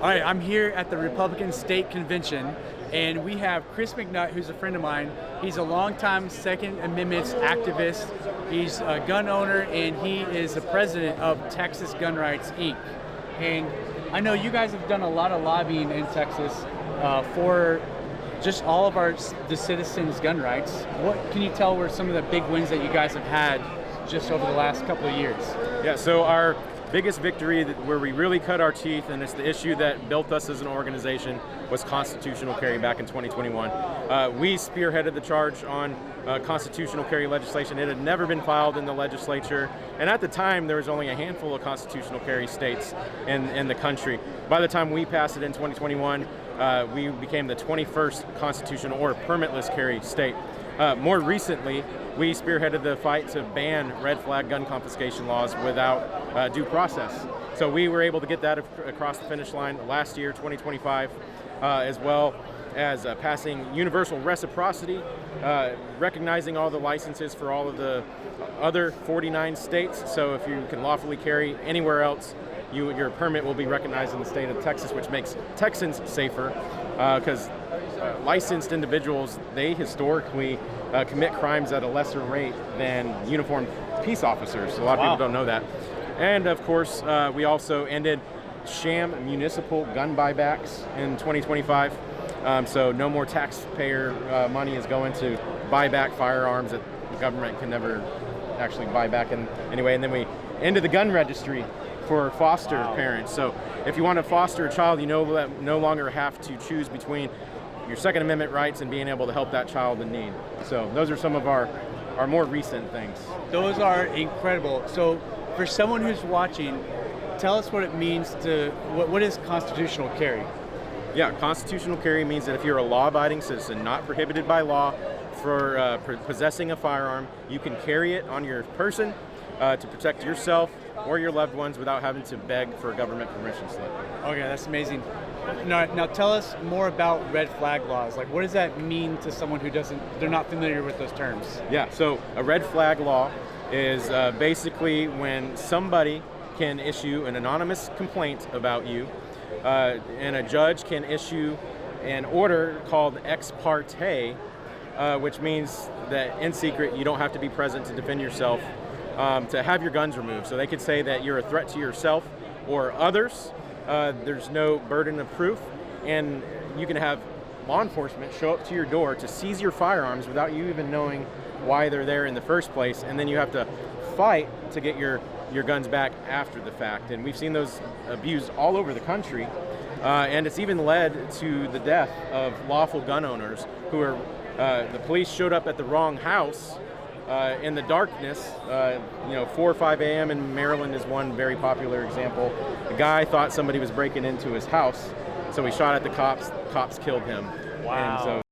All right, I'm here at the Republican State Convention, and we have Chris McNutt, who's a friend of mine. He's a longtime Second Amendment activist. He's a gun owner, and he is the president of Texas Gun Rights, Inc. And I know you guys have done a lot of lobbying in Texas for just all of the citizens' gun rights. What can you tell were some of the big wins that you guys have had just over the last couple of years? Yeah, so our biggest victory where we really cut our teeth, and it's the issue that built us as an organization, was constitutional carry back in 2021. We spearheaded the charge on constitutional carry legislation. It had never been filed in the legislature, and at the time there was only a handful of constitutional carry states in the country. By the time we passed it in 2021, we became the 21st constitutional or permitless carry state. More recently, we spearheaded the fight to ban red flag gun confiscation laws without due process. So we were able to get that across the finish line last year, 2025, as well as passing universal reciprocity, recognizing all the licenses for all of the other 49 states. So if you can lawfully carry anywhere else, your permit will be recognized in the state of Texas, which makes Texans safer, because licensed individuals, they historically commit crimes at a lesser rate than uniformed peace officers. A lot of people don't know that. And of course, we also ended sham municipal gun buybacks in 2025. So no more taxpayer money is going to buy back firearms that the government can never actually buy back anyway. And then we ended the gun registry for foster parents. So if you want to foster a child, you no longer have to choose between your Second Amendment rights and being able to help that child in need. So those are some of our more recent things. Those are incredible. So for someone who's watching, tell us what it means to, what is constitutional carry? Yeah, constitutional carry means that if you're a law-abiding citizen, not prohibited by law for possessing a firearm, you can carry it on your person to protect yourself or your loved ones without having to beg for a government permission slip. Okay, that's amazing. Now tell us more about red flag laws. Like, what does that mean to someone who they're not familiar with those terms? Yeah, so a red flag law is basically when somebody can issue an anonymous complaint about you, and a judge can issue an order called ex parte, which means that in secret you don't have to be present to defend yourself, to have your guns removed. So they could say that you're a threat to yourself or others. There's no burden of proof, and you can have law enforcement show up to your door to seize your firearms without you even knowing why they're there in the first place, and then you have to fight to get your guns back after the fact. And we've seen those abused all over the country, and it's even led to the death of lawful gun owners who are, the police showed up at the wrong house in the darkness. 4 or 5 a.m. in Maryland is one very popular example. The guy thought somebody was breaking into his house, so he shot at the cops. Cops killed him. Wow. And so